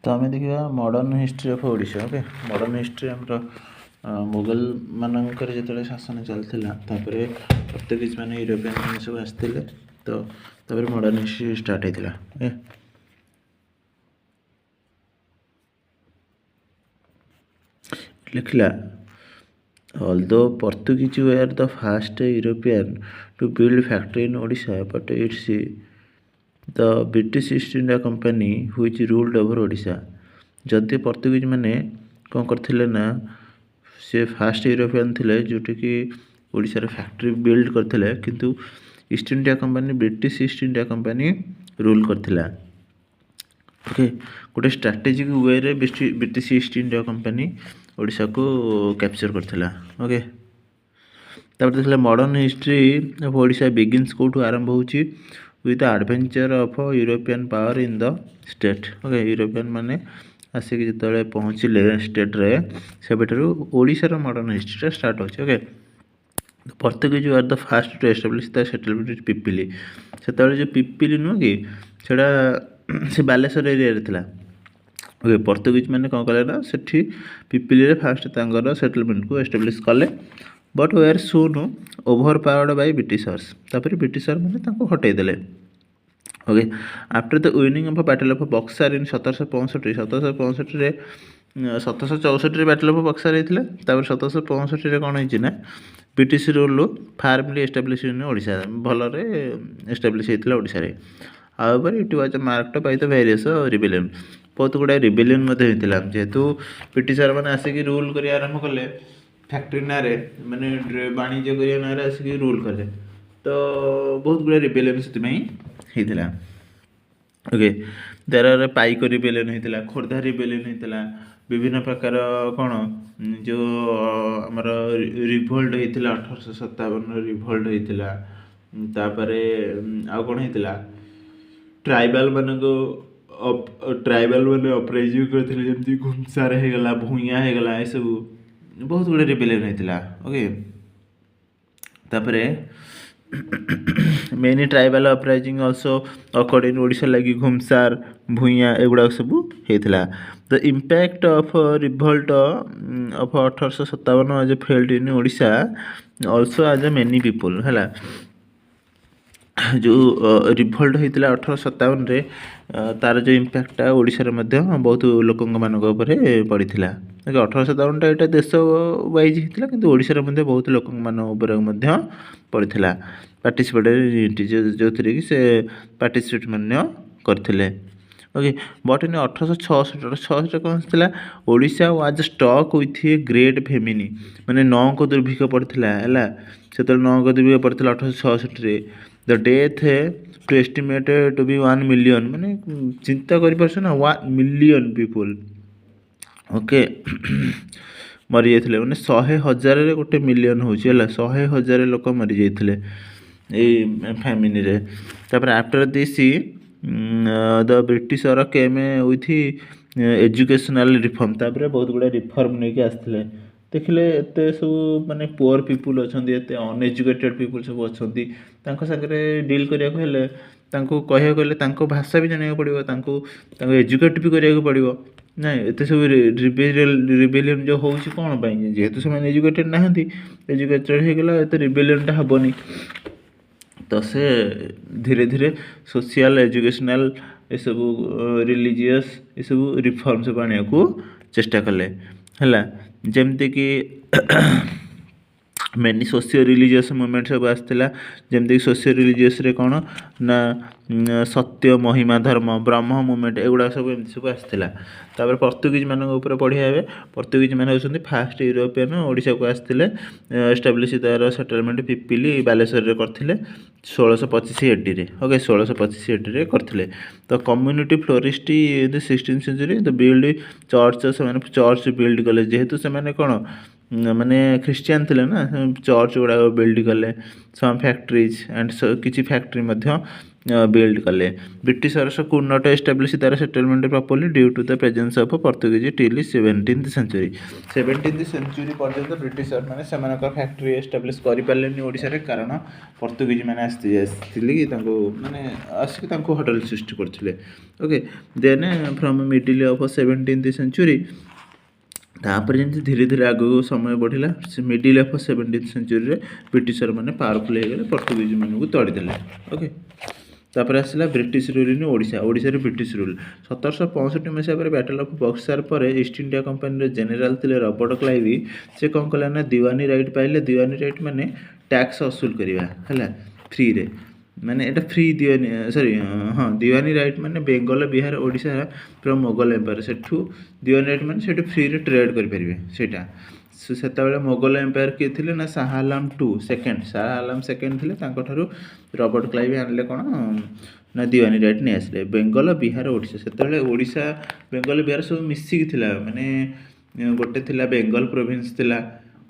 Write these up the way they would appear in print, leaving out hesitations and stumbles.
तो आम देखा modern history of Odisha. Okay, modern history आमर मुगल मानकर जो शासन चलता पर्तुगीज मैंने यूरोपियन मैंने सब आसते तो मॉडर्न हिस्ट्री स्टार्ट होता। लिखला although Portuguese were the first European to build factory in Odisha, but it's the British East India Company which ruled over Odisha। जदि पर्तुगीज मैंने कौन करथिले ना से फास्ट यूरोपियन थिले जोटिकी ओडिशार फैक्ट्री बिल्ड करथिले, किंतु East India company British East India company rule करथिला। ओके, गोटे स्ट्राटेजिक वे रे British East India company Odisha को कैप्चर करथिला। ओके, तापर देखला modern history of Odisha begins कोठू आरंभ होची with the adventure of European power in the state. Okay, European माने आसिक जिते पहुँचले स्टेट रे से ओडिशार मॉडर्न हिस्ट्री स्टार्ट होची। Okay, Portuguese are the first to establish the settlement Pipili. से जो पिपिली नुह कि से बालेश्वर एरिया थिला। ओके, पर्तुगीज मैंने कौन कले ना सेठी पिपिली रे फास्ट तांगर सेटलमेंट को एस्टाब्लिश कले, but were soon overpowered by Britishers. तापर ब्रिटिशर मैंने तांको हटै देले। Okay, after the winning of battle of Buxar in 1765 रे 1764 रे बैटल ऑफ बक्सर होता। तापर 1765 रे कौन होइछि ना British rule formally establish in Odisha भलरे एस्टाब्लिश होता ओडिशा रे। However it was marked by the various rebellion. बहुत गुड़ा रिबेलियन होता जेहेतु ब्रिटिशर मैंने आसिक रूल कर आरंभ कले फैक्ट्री ना माने वाणिज्य कर ना आसिक रूल कले, तो बहुत गुड़ा रिबेलियन से होता। ओके, देर पाइक रिबेलियन होता, खोर्धा रिबेलियन होता, विभिन्न प्रकार कौन जो आमर रिभोल्ट होता 1857 रिभोल्ट होता। तापर आउ कौन होता ट्राइबाल मान ट्राइबाल मैंने अपराइजिंग करते जमी घुमसार होगला भूइया होगला ये सब बहुत गुड़े रिबेलियन होता। ओके, तापर many tribal uprising also occurred in Odisha लगी घुमसार भूइया एगुड़ा सब होता। The impact of revolt of 1857 was felt in Odisha also as many people है। जो रिभोल्ट होता 1857 रे तार जो इम्पैक्टा ओडिशा मध्य बहुत लोक मान पड़ी। 1857 यहाँ देश वाइज होता कि ओडिशा मध्य बहुत लोक मान पड़ी पार्टिसिपेट जो थी कि से पार्टिसिपेट मान करते। ओके, बट इन 1866 कौन था Odisha was struck with a great famine माने 9 दुर्भिक्ष पड़ता है से 9 दुर्भिक्ष पड़ता 1866 the death to estimate to be 1 million माने चिंता कर 1 मिलियन पीपुल। ओके, मरी जाते मैंने 100,000 गोटे मिलियन हो 100,000 लोक मरी जाते फैमिली रे। तापर after this the British came with educational reform. तापर बहुत गुड़ा रिफॉर्म नहीं आसते देखिले एत सब माने पुअर पीपुल अच्छा एत अनएजुकेटेड पीपुल सब अच्छा सागरे डील कराया कह भाषा भी जाना पड़ो एजुकेट भी कराया पड़ो ना। एत सब रिबेलियन जो होची कौन पाई जेहेतु से एजुकेटेड ना एजुकेटेड होगला एत रिबेलियन हेनी, तो से धीरे धीरे सोशल एजुकेशनल ये सब रिलीजियस ये सब रिफॉर्म सब आने को चेष्टा कले है। जमती कि मेनी सोशियो रिलीजियस मूवमेंट सब आसला जमती सोशियो रिलीजियस रे कौन ना सत्य महिमा धर्म ब्रह्म मूवमेंट एगुड़ा सब एमती सब आसला। तापर पर्तुगीज मान पढ़िया पर्तुगीज मैंने होती फास्ट यूरोपियन ओडिशा को आसते एस्टाब्लिश तार सेटलमेंट पिपिली बालेश्वर करते 1625 एडी रे। ओके, 1625 एडी रे करते। तो community flourished in the 16th century the build church से चर्च बिल्ड कले जेहेतु से कौन माने ख्रिस्टियन थे ना चर्च गुड़ा बिल्ड कले सम फैक्ट्रीज एंड किसी फैक्ट्री ବିଲ୍ଡ କଲେ। Britishers could not establish their settlement properly due to the presence of Portuguese till 17th century। 17th century ପର୍ଯ୍ୟନ୍ତ ବ୍ରିଟିଶର ମାନେ ସେମାନଙ୍କର ଫ୍ୟାକ୍ଟ୍ରି ଏଷ୍ଟାବ୍ଲିଶ୍ କରିପାରିଲେନି ଓଡ଼ିଶାରେ, କାରଣ ପର୍ତ୍ତୁଗୀଜ ମାନେ ଆସିଥିଲେ କି ତାଙ୍କୁ ମାନେ ଆସିକି ତାଙ୍କୁ ହୋଟେଲ ସୃଷ୍ଟି କରିଥିଲେ। Okay, then from middle of 17th century ତାପରେ ଯେମିତି ଧୀରେ ଧୀରେ ଆଗକୁ ସମୟ ବଢ଼ିଲା, ସେ ମିଡ଼ିଲ୍ ଅଫ୍ 17th centuryରେ ବ୍ରିଟିଶର ମାନେ ପାୱାରଫୁଲ୍ ହେଇଗଲେ, ପର୍ତ୍ତୁଗୀଜ ମାନଙ୍କୁ ତଡ଼ିଦେଲେ। ଓକେ, ତାପରେ ଆସିଲା ବ୍ରିଟିଶ ରୁଲ୍ ଇନ୍ ଓଡ଼ିଶା। ଓଡ଼ିଶାରେ ବ୍ରିଟିଶ ରୁଲ୍ 1765 ମସିହା ପରେ ବ୍ୟାଟଲ୍ ଅଫ୍ ବକ୍ସାର ପରେ ଇଷ୍ଟ ଇଣ୍ଡିଆ କମ୍ପାନୀର ଜେନେରାଲ ଥିଲେ ରବର୍ଟ କ୍ଲାଇଭି। ସେ କ'ଣ କଲା ନା ଦିୱାନୀ ରାଇଟ୍ ପାଇଲେ। ଦିୱାନୀ ରାଇଟ୍ ମାନେ ଟ୍ୟାକ୍ସ ଅସୁଲ କରିବା, ହେଲା, ଫ୍ରିରେ, ମାନେ ଏଇଟା ଫ୍ରି ଦିୱାନୀ, ଦିୱାନୀ ରାଇଟ୍ ମାନେ ବେଙ୍ଗଲ, ବିହାର, ଓଡ଼ିଶା ପୁରା ମୋଗଲ ଏମ୍ପାୟାର, ସେଠୁ ଦିୱାନୀ ରାଇଟ୍ ମାନେ ସେଠୁ ଫ୍ରିରେ ଟ୍ରେଡ୍ କରିପାରିବେ ସେଇଟା। ସେତେବେଳେ ମୋଗଲ ଏମ୍ପାୟାର କିଏ ଥିଲେ ନା ଶାହା ଆଲାମ ସେକେଣ୍ଡ ଥିଲେ। ତାଙ୍କଠାରୁ ରବର୍ଟ କ୍ଲାଇଭି ଆଣିଲେ କ'ଣ ନା ଦିୱାନୀ ରାଇଟ୍ ନେଇ ଆସିଲେ। ବେଙ୍ଗଲ, ବିହାର, ଓଡ଼ିଶା, ସେତେବେଳେ ଓଡ଼ିଶା, ବେଙ୍ଗଲ, ବିହାର ସବୁ ମିଶିକି ଥିଲା, ମାନେ ଗୋଟେ ଥିଲା ବେଙ୍ଗଲ ପ୍ରୋଭିନ୍ସ ଥିଲା,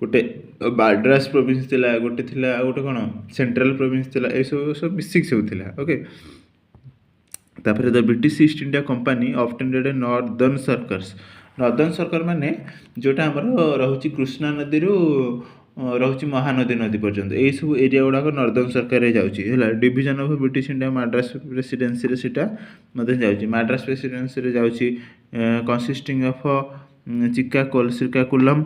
ଗୋଟେ ମାଡ୍ରାସ ପ୍ରୋଭିନ୍ସ ଥିଲା, ଗୋଟେ ଥିଲା ଆଉ ଗୋଟେ କ'ଣ ସେଣ୍ଟ୍ରାଲ ପ୍ରୋଭିନ୍ସ ଥିଲା, ଏସବୁ ସବୁ ମିଶିକି ସବୁ ଥିଲା। ଓକେ, ତାପରେ the British East India Company obtained Northern Circars. Northern Circar ମାନେ ଯେଉଁଟା ଆମର ରହୁଛି କୃଷ୍ଣା ନଦୀରୁ ରହୁଛି ମହାନଦୀ ନଦୀ ପର୍ଯ୍ୟନ୍ତ, ଏଇସବୁ ଏରିଆ ଗୁଡ଼ାକ ନର୍ଦର୍ନ ସର୍କରରେ ଯାଉଛି, ହେଲା। Division of British India Madras ପ୍ରେସିଡେନ୍ସିରେ ସେଇଟା ମଧ୍ୟ ଯାଉଛି। ମାଡ୍ରାସ ପ୍ରେସିଡେନ୍ସିରେ ଯାଉଛି consisting of Srikakulam,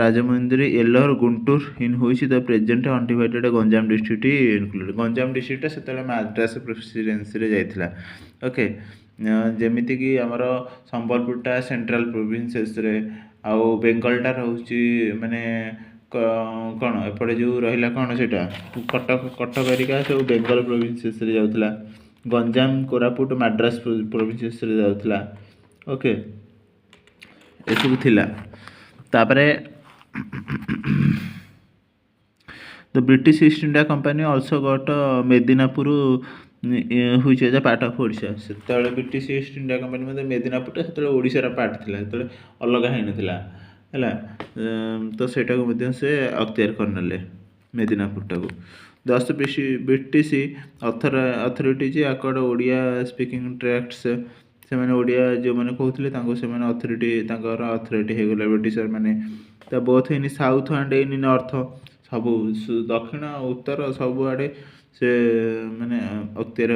Rajamahendri, Ellore, Guntur, in which the present undivided Ganjam district included. Ganjam ଡିଷ୍ଟ୍ରିକ୍ଟଟା ସେତେବେଳେ ମାଡ୍ରାସ ପ୍ରେସିଡେନ୍ସିରେ ଯାଇଥିଲା। ଓକେ, ଯେମିତିକି ଆମର ସମ୍ବଲପୁରଟା ସେଣ୍ଟ୍ରାଲ ପ୍ରୋଭିନ୍ସେସରେ, ଆଉ ବେଙ୍ଗଲଟା ରହୁଛି ମାନେ କ'ଣ ଏପଟେ ଯେଉଁ ରହିଲା କ'ଣ ସେଇଟା କଟକ ହେରିକା ସବୁ ବେଙ୍ଗଲ ପ୍ରୋଭିନ୍ସେସରେ ଯାଉଥିଲା। ଗଞ୍ଜାମ, କୋରାପୁଟ, ମାଡ୍ରାସ ପ୍ରୋଭିନ୍ସେସରେ ଯାଉଥିଲା। ଓକେ, ଏସବୁ ଥିଲା। ତାପରେ the British East India company also got Medinipur which is ଅ ପାର୍ଟ ଅଫ୍ ଓଡ଼ିଶା। ସେତେବେଳେ ବ୍ରିଟିଶ ଇଷ୍ଟ ଇଣ୍ଡିଆ କମ୍ପାନୀ ମଧ୍ୟ ମେଦିନାପୁରଟା ସେତେବେଳେ ଓଡ଼ିଶାର ପାର୍ଟ ଥିଲା, ସେତେବେଳେ ଅଲଗା ହେଇନଥିଲା, ହେଲା। ତ ସେଇଟାକୁ ମଧ୍ୟ ସେ ଅକ୍ତିଆର କରିନେଲେ ମେଦିନାପୁରଟାକୁ। ଦଶ ବ୍ରିଟିଶ ଅଥରିଟିଜ୍ ଆକର୍ଡ ଓଡ଼ିଆ ସ୍ପିକିଂ ଟ୍ରାକ୍ଟସ। ସେମାନେ ଓଡ଼ିଆ ଯେଉଁମାନେ କହୁଥିଲେ ତାଙ୍କୁ ସେମାନେ ତାଙ୍କର ଅଥରିଟି ହେଇଗଲେ ବ୍ରିଟିଶର ମାନେ। The both in south and in north, ସବୁ ଦକ୍ଷିଣ ଉତ୍ତର ସବୁଆଡ଼େ ସେ ମାନେ ଅକ୍ତିଆର